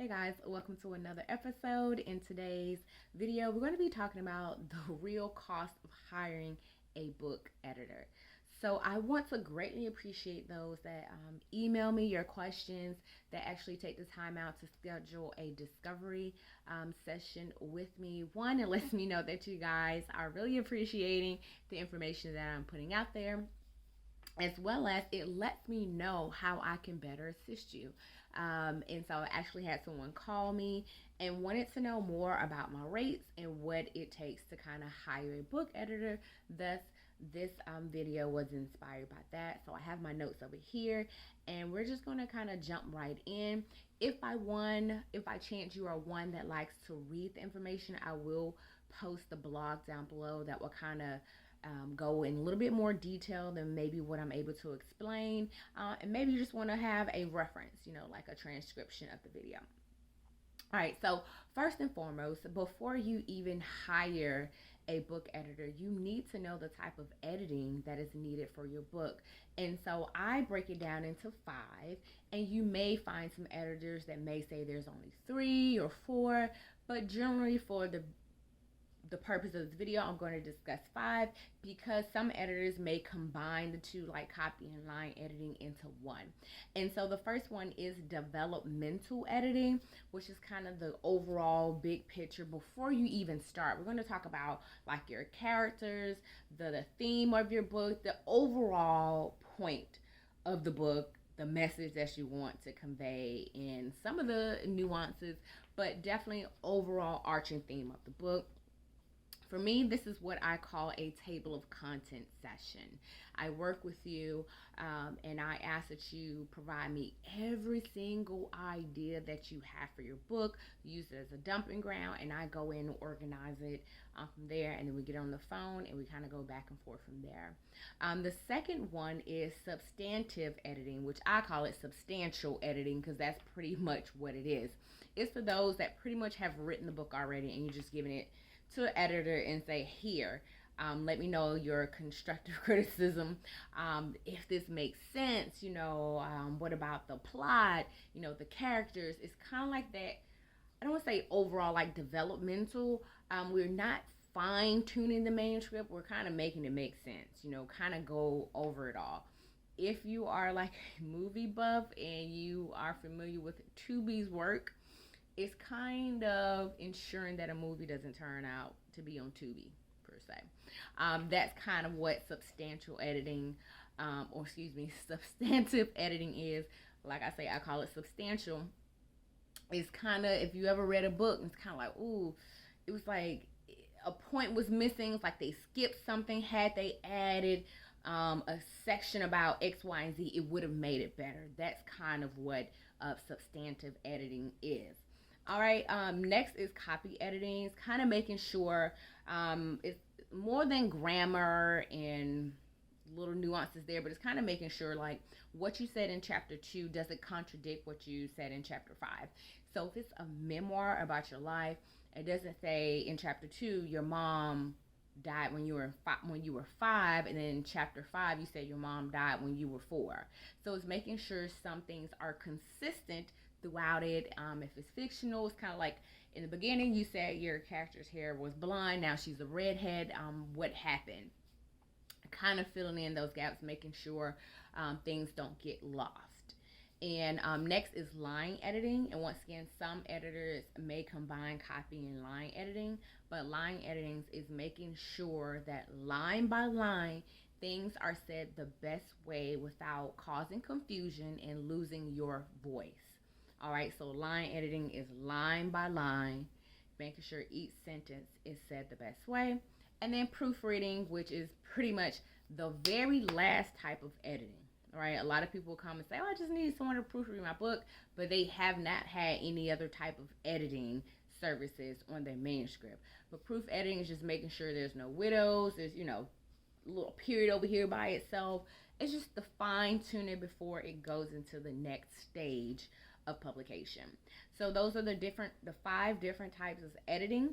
Hey guys, welcome to another episode. In today's video, we're going to be talking about the real cost of hiring a book editor. So I want to greatly appreciate those that email me your questions, that actually take the time out to schedule a discovery session with me. One, it lets me know that you guys are really appreciating the information that I'm putting out there, as well as it lets me know how I can better assist you. And so I actually had someone call me and wanted to know more about my rates and what it takes to kind of hire a book editor. Thus, this video was inspired by that. So I have my notes over here, and we're just going to kind of jump right in. If by chance you are one that likes to read the information, I will post the blog down below that will kind of go in a little bit more detail than maybe what I'm able to explain. And maybe you just want to have a reference, like a transcription of the video. All right, so first and foremost, before you even hire a book editor, you need to know the type of editing that is needed for your book. And so I break it down into 5, and you may find some editors that may say there's only 3 or 4, but generally for the purpose of this video, I'm going to discuss 5 because some editors may combine the two, like copy and line editing, into one. And so the first one is developmental editing, which is kind of the overall big picture before you even start. We're going to talk about like your characters, the theme of your book, the overall point of the book, the message that you want to convey, and some of the nuances, but definitely overall arching theme of the book. For me, this is what I call a table of content session. I work with you and I ask that you provide me every single idea that you have for your book. Use it as a dumping ground, and I go in and organize it from there, and then we get on the phone and we kind of go back and forth from there. The second one is substantive editing, which I call it substantial editing because that's pretty much what it is. It's for those that pretty much have written the book already and you're just giving it to an editor and say, here, let me know your constructive criticism. If this makes sense, what about the plot, the characters. It's kind of like that. I don't want to say overall like developmental. We're not fine tuning the manuscript. We're kind of making it make sense, kind of go over it all. If you are like a movie buff and you are familiar with Tubi's work, it's kind of ensuring that a movie doesn't turn out to be on Tubi, per se. That's kind of what substantial editing, substantive editing is. Like I say, I call it substantial. It's kind of, if you ever read a book, it's kind of like, ooh, it was like a point was missing. It's like they skipped something. Had they added a section about X, Y, and Z, it would have made it better. That's kind of what substantive editing is. All right, next is copy editing. It's kind of making sure it's more than grammar and little nuances there, but it's kind of making sure like what you said in chapter 2 doesn't contradict what you said in chapter 5. So if it's a memoir about your life, it doesn't say in chapter 2 your mom died when you were 5, and then in chapter 5 you say your mom died when you were 4. So it's making sure some things are consistent throughout it. If it's fictional, it's kind of like in the beginning you said your character's hair was blonde, now she's a redhead. What happened? Kind of filling in those gaps, making sure things don't get lost. And next is line editing. And once again, some editors may combine copy and line editing, but line editing is making sure that line by line things are said the best way without causing confusion and losing your voice. All right, so line editing is line by line, making sure each sentence is said the best way. And then proofreading, which is pretty much the very last type of editing. All right, a lot of people come and say, oh, I just need someone to proofread my book, but they have not had any other type of editing services on their manuscript. But proof editing is just making sure there's no widows, there's, a little period over here by itself. It's just the fine tuning before it goes into the next stage of publication. So those are the 5 different types of editing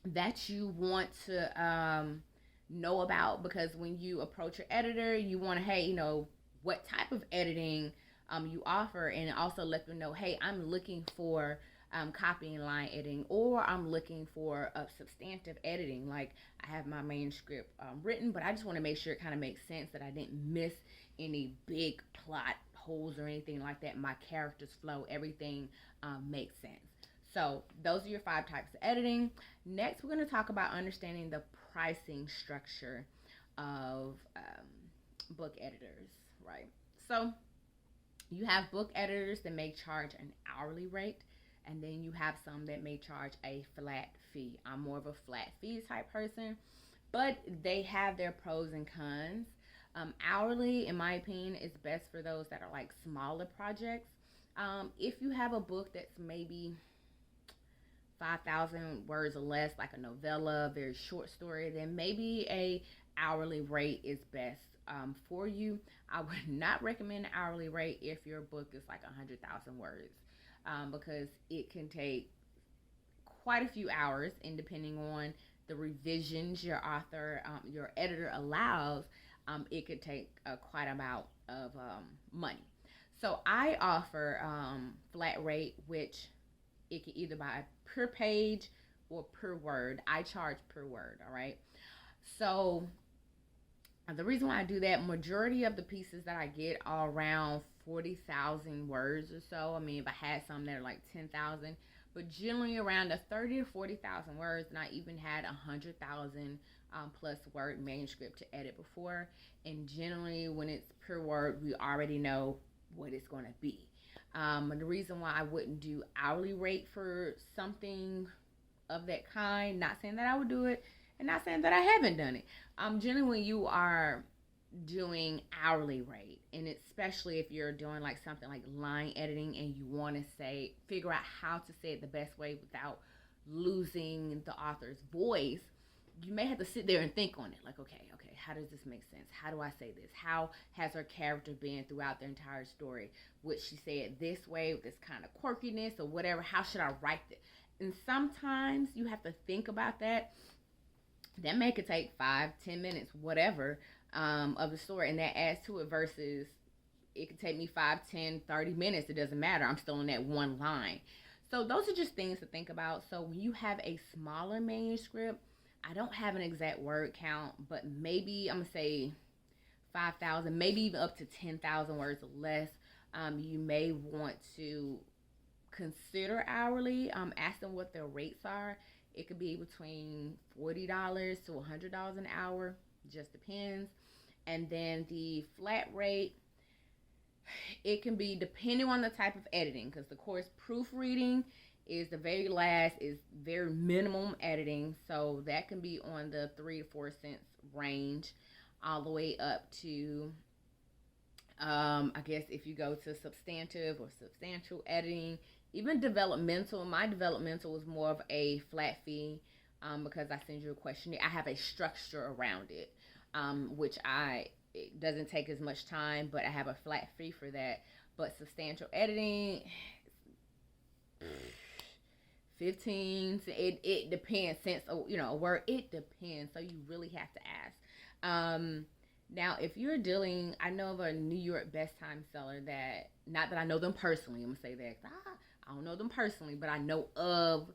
that you want to know about, because when you approach your editor, you want to, hey, what type of editing you offer, and also let them know, hey, I'm looking for copy and line editing, or I'm looking for a substantive editing. Like, I have my manuscript written, but I just want to make sure it kind of makes sense, that I didn't miss any big plot holes or anything like that. My characters flow, everything makes sense. So those are your 5 types of editing. Next, we're going to talk about understanding the pricing structure of book editors, right? So you have book editors that may charge an hourly rate, and then you have some that may charge a flat fee. I'm more of a flat fee type person, but they have their pros and cons. Hourly, in my opinion, is best for those that are like smaller projects. If you have a book that's maybe 5,000 words or less, like a novella, very short story, then maybe a hourly rate is best for you. I would not recommend an hourly rate if your book is like 100,000 words, because it can take quite a few hours, and depending on the revisions your editor allows, it could take quite amount of money. So I offer flat rate, which it can either buy per page or per word. I charge per word, all right? So the reason why I do that, majority of the pieces that I get are around 40,000 words or so. I mean, if I had some that are like 10,000, but generally around the 30 to 40,000 words, and I even had 100,000 plus word manuscript to edit before. And generally, when it's per word, we already know what it's going to be. The reason why I wouldn't do hourly rate for something of that kind, not saying that I would do it, and not saying that I haven't done it. Generally, when you are doing hourly rate, and especially if you're doing like something like line editing, and you want to figure out how to say it the best way without losing the author's voice, you may have to sit there and think on it. Like, okay, how does this make sense? How do I say this? How has her character been throughout the entire story? Would she say it this way, with this kind of quirkiness or whatever? How should I write it? And sometimes you have to think about that. That may could take 5-10 minutes, whatever, of the story, and that adds to it, versus it could take me 5-10-30 minutes. It doesn't matter. I'm still in that one line. So those are just things to think about. So when you have a smaller manuscript, I don't have an exact word count, but maybe I'm going to say 5,000, maybe even up to 10,000 words or less. You may want to consider hourly. Ask them what their rates are. It could be between $40 to $100 an hour. Just depends. And then the flat rate, it can be depending on the type of editing, because of course proofreading is the very last, is very minimum editing, so that can be on the 3 to 4 cents range, all the way up to I guess if you go to substantive or substantial editing, even developmental. My developmental is more of a flat fee, because I send you a questionnaire. I have a structure around it, which it doesn't take as much time, but I have a flat fee for that. But substantial editing, 15, it depends. Since a word, it depends. So you really have to ask. Now, if you're dealing, I know of a New York best time seller that, not that I know them personally, I'm gonna say that I don't know them personally, but I know of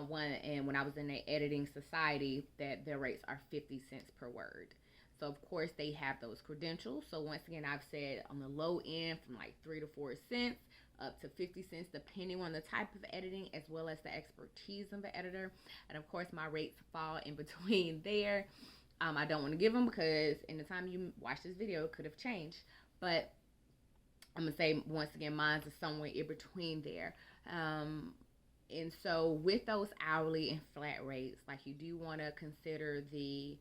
one, and when I was in the editing society, that their rates are 50 cents per word. So of course they have those credentials. So once again, I've said on the low end from like 3 to 4 cents up to 50 cents, depending on the type of editing as well as the expertise of the editor. And of course, my rates fall in between there. I don't want to give them, because in the time you watch this video, it could have changed. But I'm going to say, once again, mine is somewhere in between there. And so with those hourly and flat rates, like, you do want to consider the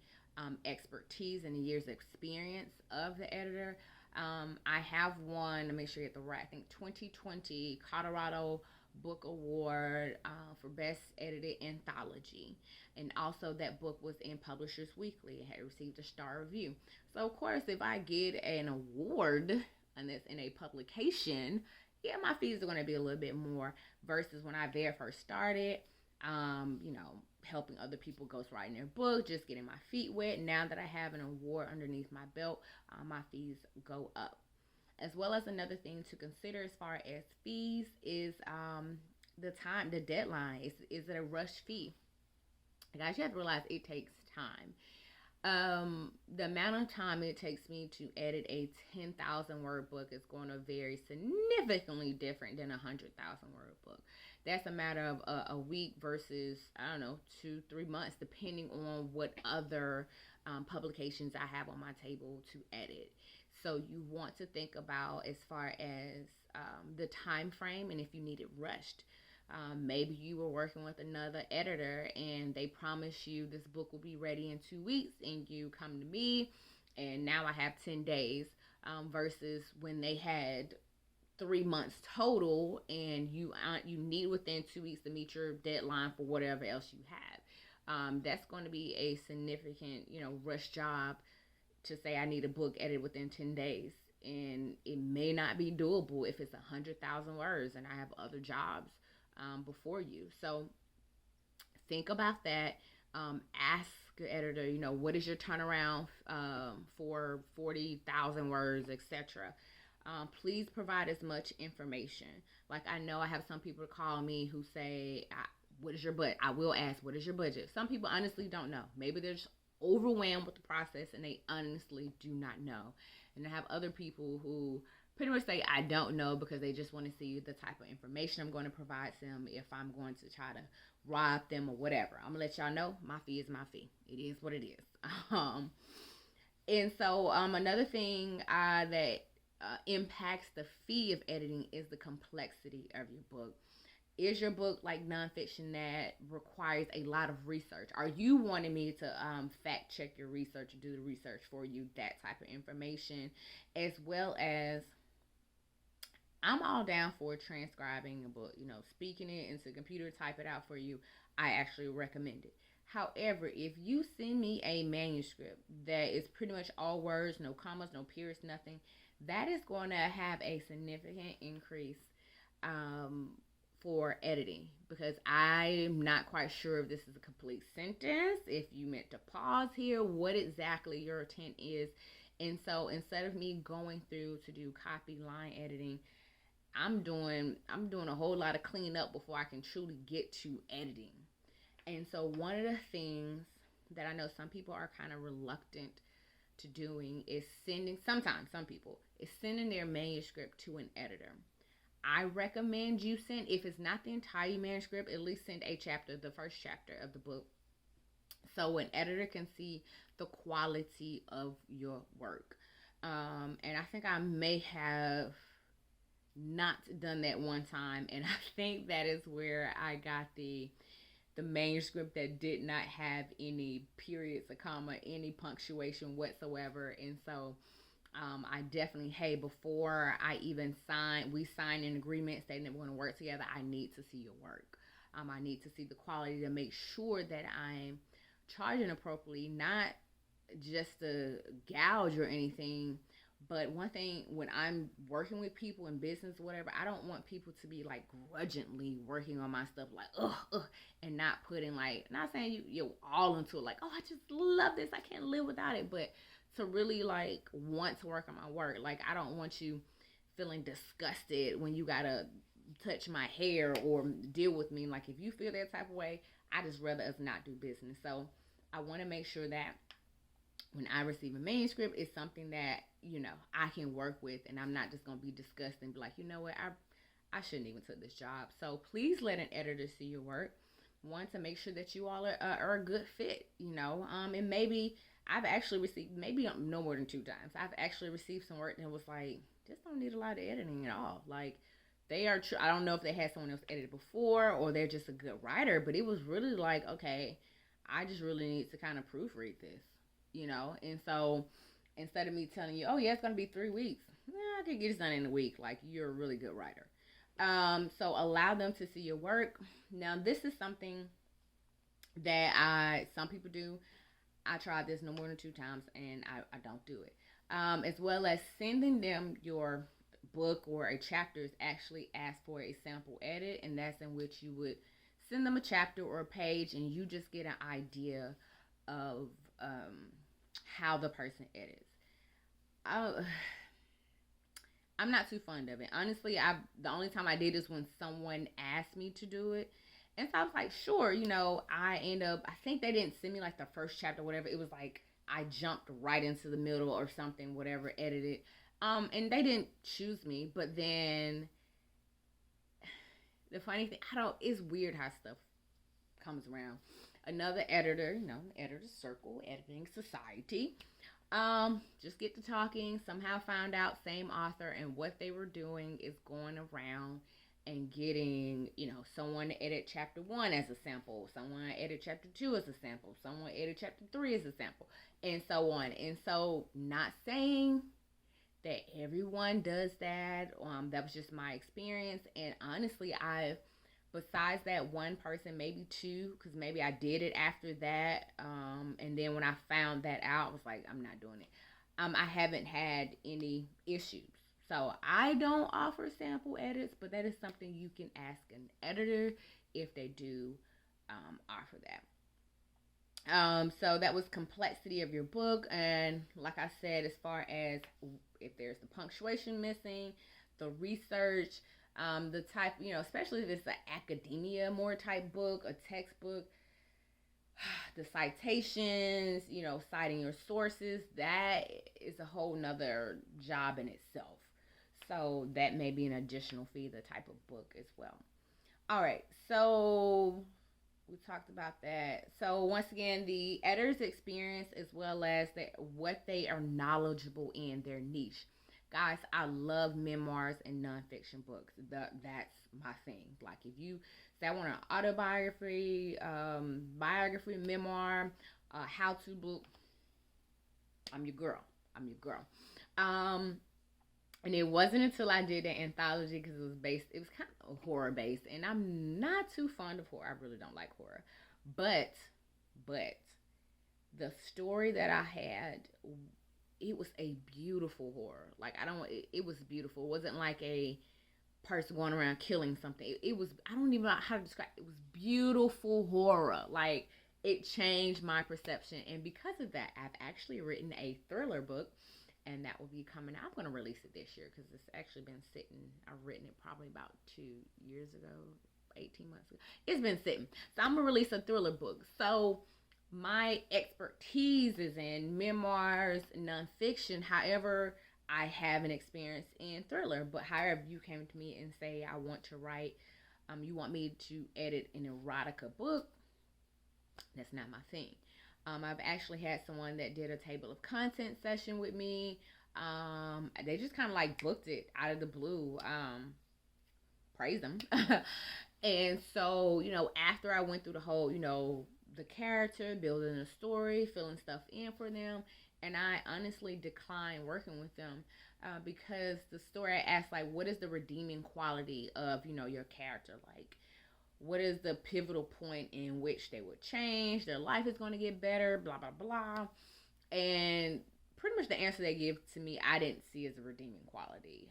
expertise and the years of experience of the editor. I have won, let me make sure you get the right, I think 2020 Colorado Book Award for Best Edited Anthology. And also that book was in Publishers Weekly. It had received a star review. So of course, if I get an award and it's in a publication, yeah, my fees are going to be a little bit more, versus when I very first started, helping other people ghostwriting their book, just getting my feet wet. Now that I have an award underneath my belt, my fees go up. As well as another thing to consider as far as fees is the time, the deadline. Is it a rush fee? Guys, you have to realize it takes time. The amount of time it takes me to edit a 10,000 word book is going to vary significantly different than a 100,000 word book. That's a matter of a week versus, I don't know, 2-3 months, depending on what other publications I have on my table to edit. So you want to think about as far as the time frame and if you need it rushed. Maybe you were working with another editor and they promise you this book will be ready in 2 weeks, and you come to me and now I have 10 days versus when they had 3 months total, and you need within 2 weeks to meet your deadline for whatever else you have. That's going to be a significant, rush job to say I need a book edited within 10 days. And it may not be doable if it's 100,000 words and I have other jobs before you. So think about that. Ask your editor, what is your turnaround for 40,000 words, etc. Please provide as much information. Like, I know I have some people call me who say, what is your budget? I will ask, what is your budget? Some people honestly don't know. Maybe they're just overwhelmed with the process and they honestly do not know. And I have other people who pretty much say, I don't know, because they just want to see the type of information I'm going to provide them if I'm going to try to rob them or whatever. I'm going to let y'all know my fee is my fee. It is what it is. And so another thing that impacts the fee of editing is the complexity of your book. Is your book like nonfiction that requires a lot of research? Are you wanting me to fact check your research, do the research for you, that type of information, as well as I'm all down for transcribing a book, speaking it into the computer, type it out for you. I actually recommend it. However, if you send me a manuscript that is pretty much all words, no commas, no periods, nothing, that is going to have a significant increase for editing, because I'm not quite sure if this is a complete sentence, if you meant to pause here, what exactly your intent is. And so instead of me going through to do copy line editing, I'm doing a whole lot of cleanup before I can truly get to editing. And so one of the things that I know some people are kind of reluctant to doing is sometimes some people is sending their manuscript to an editor. I recommend you send, if it's not the entire manuscript, at least send a chapter, the first chapter of the book, so an editor can see the quality of your work. And I think I may have not done that one time, and I think that is where I got the manuscript that did not have any periods, a comma, any punctuation whatsoever. And so I definitely, before I even we sign an agreement stating that we're going to work together, I need to see your work. I need to see the quality to make sure that I'm charging appropriately, not just to gouge or anything. But one thing, when I'm working with people in business or whatever, I don't want people to be like grudgingly working on my stuff, like, and not putting not saying you're all into it, like, oh, I just love this, I can't live without it, but to really want to work on my work. Like, I don't want you feeling disgusted when you gotta touch my hair or deal with me. Like, if you feel that type of way, I just rather us not do business. So I want to make sure that when I receive a manuscript, it's something that, I can work with, and I'm not just going to be disgusted and be like, you know what, I shouldn't even took this job. So please let an editor see your work. One, to make sure that you all are a good fit, and maybe I've actually received, maybe no more than 2 times, I've actually received some work that was like, this don't need a lot of editing at all. Like, they are I don't know if they had someone else edit before, or they're just a good writer, but it was really like, okay, I just really need to kind of proofread this, and so instead of me telling you, oh yeah, it's going to be 3 weeks, I could get it done in a week. Like, you're a really good writer. So allow them to see your work. Now, this is something that some people do. I tried this no more than 2 times, and I don't do it. As well as sending them your book or a chapter is actually ask for a sample edit, and that's in which you would send them a chapter or a page, and you just get an idea of how the person edits. I'm not too fond of it. Honestly, the only time I did is when someone asked me to do it. And so I was like, sure, I think they didn't send me like the first chapter, whatever. It was like I jumped right into the middle or something, whatever, edited. And they didn't choose me, but then the funny thing, it's weird how stuff comes around. Another editor, editor's circle, editing society. Just get to talking, somehow found out same author, and what they were doing is going around and getting, someone to edit chapter 1 as a sample, someone edit chapter 2 as a sample, someone edit chapter 3 as a sample, and so on. And so, not saying that everyone does that. That was just my experience. And honestly, besides that one person, maybe two, because maybe I did it after that. And then when I found that out, I was like, I'm not doing it. I haven't had any issues. So I don't offer sample edits, but that is something you can ask an editor if they do offer that. So that was complexity of your book. And like I said, as far as if there's the punctuation missing, the research, the type, especially if it's an academia more type book, a textbook, the citations, citing your sources, that is a whole nother job in itself. So that may be an additional fee, the type of book as well. All right, so we talked about that. So once again, the editor's experience as well as what they are knowledgeable in their niche. Guys, I love memoirs and nonfiction books. That's my thing. Like if you say I want an autobiography, biography, memoir, how-to book, I'm your girl. And it wasn't until I did the anthology, because it was kind of horror based, and I'm not too fond of horror. I really don't like horror. But the story that I had, it was a beautiful horror. Like it was beautiful. It wasn't like a person going around killing something. It was, I don't even know how to describe it. It was beautiful horror. Like it changed my perception. And because of that, I've actually written a thriller book. And that will be coming out. I'm going to release it this year because it's actually been sitting. I've written it probably about 2 years ago, 18 months ago. It's been sitting. So I'm going to release a thriller book. So my expertise is in memoirs, nonfiction. However, I have an experience in thriller. But however, you came to me and say, I want to write, you want me to edit an erotica book. That's not my thing. I've actually had someone that did a table of content session with me. They just kind of like booked it out of the blue. Praise them. And so, after I went through the whole, the character, building a story, filling stuff in for them, and I honestly declined working with them because the story I asked, like, what is the redeeming quality of, your character? Like, what is the pivotal point in which they would change? Their life is going to get better, blah, blah, blah. And pretty much the answer they give to me, I didn't see as a redeeming quality.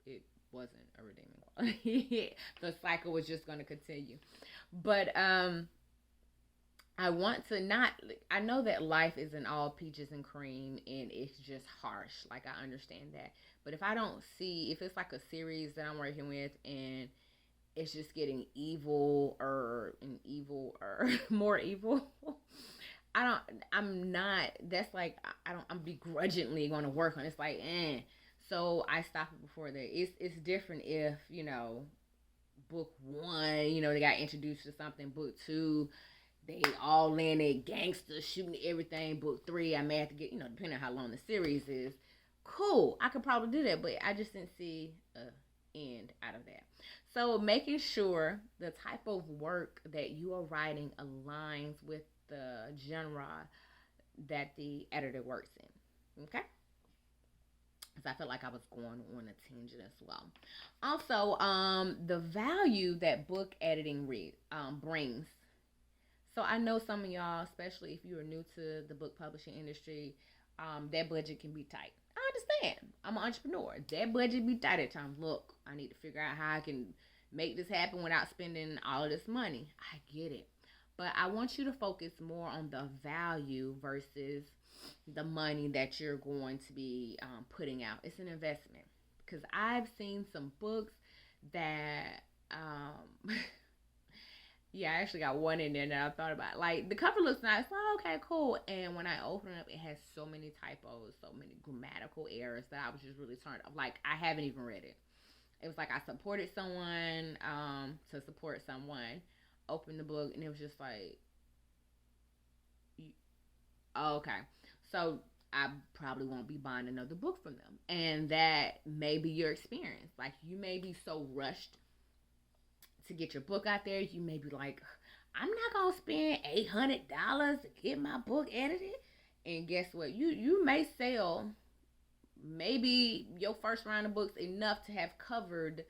It wasn't a redeeming quality. The cycle was just going to continue. But I want to I know that life isn't all peaches and cream and it's just harsh. Like, I understand that. But if it's like a series that I'm working with and it's just getting evil or more evil. I'm begrudgingly going to work on it. It's like, So I stop it before that. It's different if, book 1, they got introduced to something. Book 2, they all landed gangsters shooting everything. Book 3, I may have to get, depending on how long the series is. Cool. I could probably do that, but I just didn't see an end out of that. So making sure the type of work that you are writing aligns with the genre that the editor works in. Okay? Because I felt like I was going on a tangent as well. Also, the value that book editing brings. So I know some of y'all, especially if you are new to the book publishing industry, that budget can be tight. I understand. I'm an entrepreneur. That budget be tight at times. Look, I need to figure out how I can make this happen without spending all of this money. I get it. But I want you to focus more on the value versus the money that you're going to be putting out. It's an investment. Because I've seen some books that, yeah, I actually got one in there that I thought about. Like, the cover looks nice. Oh, okay, cool. And when I open it up, it has so many typos, so many grammatical errors that I was just really turned off. Like, I haven't even read it. It was like I supported someone to support someone. Opened the book, and it was just like, oh, okay. So I probably won't be buying another book from them. And that may be your experience. Like, you may be so rushed to get your book out there. You may be like, I'm not going to spend $800 to get my book edited. And guess what? You may sell maybe your first round of books enough to have covered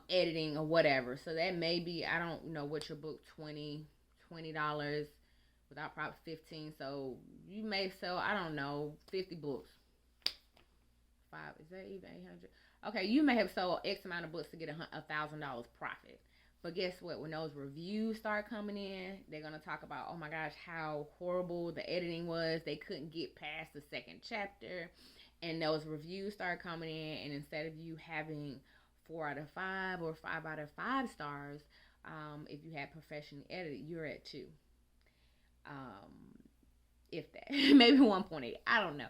editing or whatever. So that may be, I don't know what your book, $20 without profit 15. So you may sell, I don't know, 50 books. Is that even 800? Okay, you may have sold X amount of books to get $1,000 profit. But guess what? When those reviews start coming in, they're going to talk about, oh my gosh, how horrible the editing was. They couldn't get past the second chapter. And those reviews start coming in, and instead of you having 4 out of 5 or 5 out of 5 stars, if you had professionally edited, you're at 2. If that. Maybe 1.8. I don't know.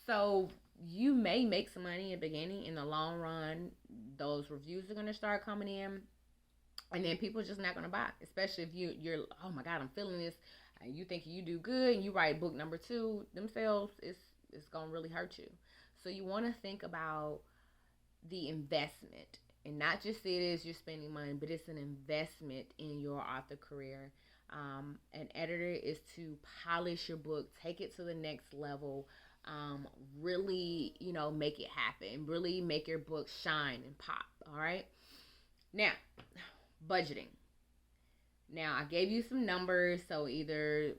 So you may make some money in the beginning. In the long run, those reviews are going to start coming in, and then people are just not going to buy, especially if you're oh my God, I'm feeling this, and you think you do good, and you write book number 2 themselves, it's going to really hurt you. So you want to think about the investment, and not just see it as you're spending money, but it's an investment in your author career. An editor is to polish your book, take it to the next level, really, make it happen, really make your book shine and pop. All right. Now, budgeting. Now, I gave you some numbers. So either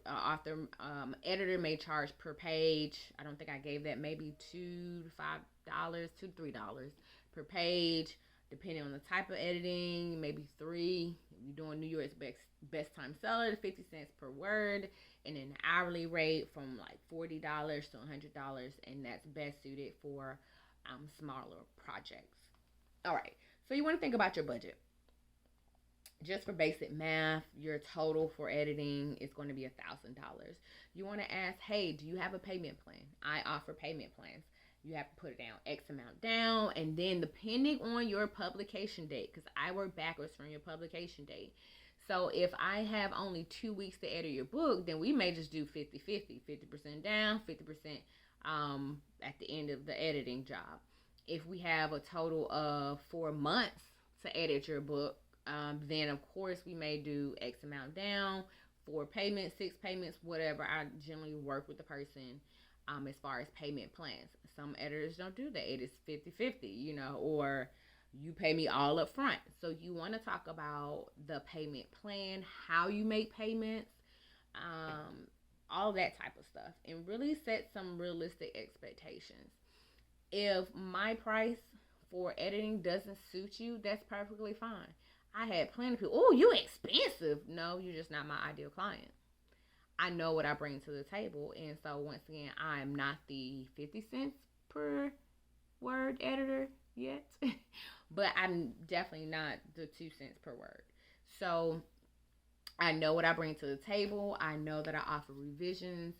editor may charge per page. I don't think I gave that. Maybe $2 to $5, $2 to $3 per page, depending on the type of editing. Maybe $3. If you're doing New York's best time seller, 50 cents per word, and an hourly rate from like $40 to $100, and that's best suited for smaller projects. All right. So you want to think about your budget. Just for basic math, your total for editing is going to be $1,000. You want to ask, hey, do you have a payment plan? I offer payment plans. You have to put it down, X amount down, and then depending on your publication date, because I work backwards from your publication date. So if I have only 2 weeks to edit your book, then we may just do 50-50, 50% down, 50% at the end of the editing job. If we have a total of 4 months to edit your book, then of course we may do X amount down, 4 payments, 6 payments, whatever. I generally work with the person as far as payment plans. Some editors don't do that. It is 50-50, or you pay me all up front. So you want to talk about the payment plan, how you make payments, all that type of stuff, and really set some realistic expectations. If my price for editing doesn't suit you, that's perfectly fine. I had plenty of people, oh, you expensive. No, you're just not my ideal client. I know what I bring to the table. And so once again, I'm not the 50 cents per word editor yet, but I'm definitely not the 2 cents per word. So I know what I bring to the table. I know that I offer revisions.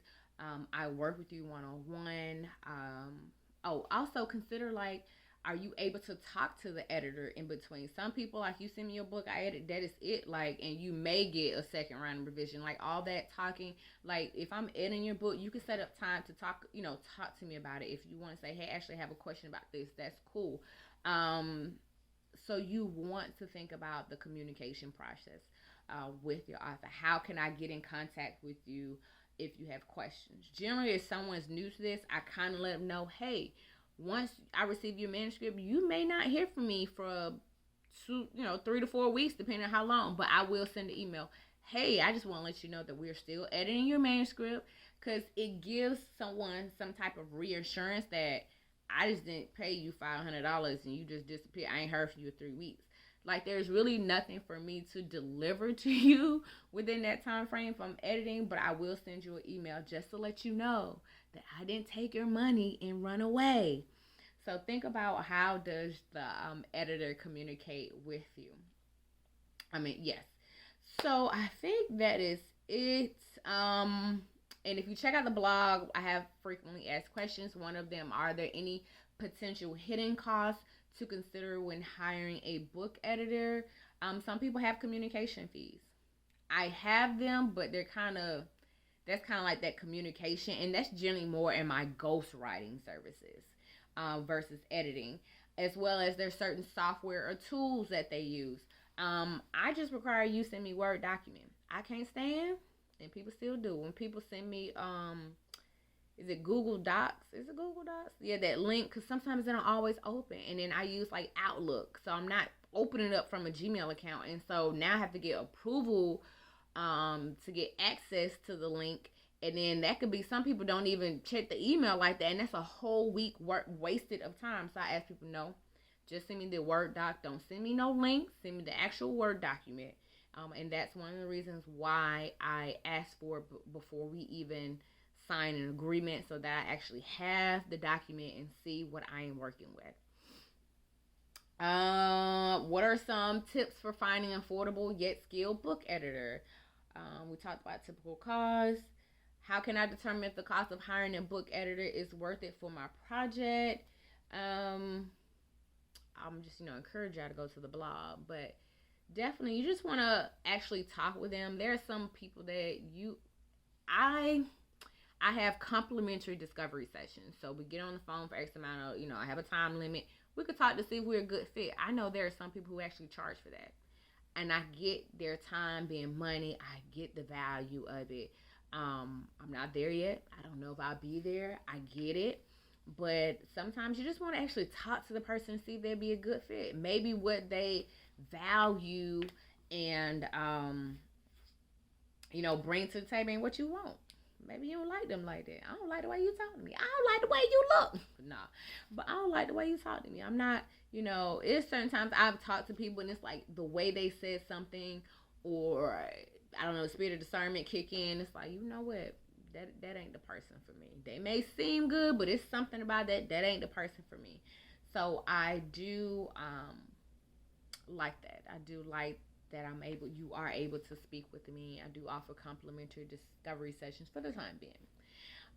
I work with you one-on-one. Also consider, like, are you able to talk to the editor in between? Some people, like, you send me your book, I edit, that is it. Like, and you may get a second round of revision. Like, all that talking, like, if I'm editing your book, you can set up time to talk to me about it. If you want to say, hey, actually, I have a question about this, that's cool. So you want to think about the communication process with your author. How can I get in contact with you if you have questions? Generally, if someone's new to this, I kind of let them know, hey, once I receive your manuscript, you may not hear from me for 3 to 4 weeks, depending on how long, but I will send an email. Hey, I just want to let you know that we're still editing your manuscript, because it gives someone some type of reassurance that I just didn't pay you $500 and you just disappeared. I ain't heard from you in 3 weeks. Like, there's really nothing for me to deliver to you within that time frame from editing, but I will send you an email just to let you know that I didn't take your money and run away. So think about, how does the editor communicate with you? I mean, yes. So I think that is it. And if you check out the blog, I have frequently asked questions. One of them: are there any potential hidden costs to consider when hiring a book editor? Some people have communication fees. I have them, but that's kind of like that communication, and that's generally more in my ghostwriting services versus editing, as well as there's certain software or tools that they use. I just require you send me Word document. I can't stand, and people still do, when people send me is it Google Docs? Is it Google Docs? Yeah, that link, because sometimes they don't always open, and then I use like Outlook, so I'm not opening up from a Gmail account, and so now I have to get approval to get access to the link. And then that could be, some people don't even check the email like that, and that's a whole week work wasted of time. So I ask people, no, just send me the Word doc. Don't send me no links. Send me the actual Word document. And that's one of the reasons why I ask for before we even sign an agreement, so that I actually have the document and see what I am working with. What are some tips for finding an affordable yet skilled book editor? We talked about typical costs. How can I determine if the cost of hiring a book editor is worth it for my project? I'm just, encourage y'all to go to the blog, but definitely you just want to actually talk with them. There are some people that I have complimentary discovery sessions. So we get on the phone for X amount of, I have a time limit. We could talk to see if we're a good fit. I know there are some people who actually charge for that. And I get their time being money. I get the value of it. I'm not there yet. I don't know if I'll be there. I get it. But sometimes you just want to actually talk to the person and see if they'd be a good fit. Maybe what they value and, bring to the table and what you want. Maybe you don't like them like that. I don't like the way you talk to me. I don't like the way you look. Nah. But I don't like the way you talk to me. I'm not, it's certain times I've talked to people and it's like the way they said something, or I don't know, the spirit of discernment kick in. It's like, you know what? That ain't the person for me. They may seem good, but it's something about that ain't the person for me. So I do like that. I do like that you are able to speak with me. I do offer complimentary discovery sessions for the time being.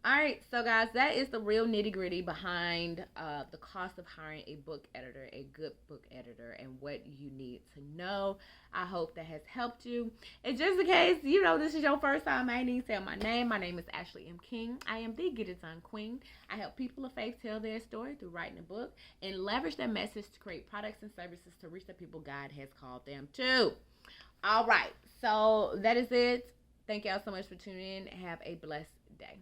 All right, so guys, that is the real nitty-gritty behind the cost of hiring a book editor, a good book editor, and what you need to know. I hope that has helped you. And just in case, this is your first time, I need to tell my name. My name is Ashley M. King. I am the Get It Done Queen. I help people of faith tell their story through writing a book and leverage their message to create products and services to reach the people God has called them to. All right, so that is it. Thank y'all so much for tuning in. Have a blessed day.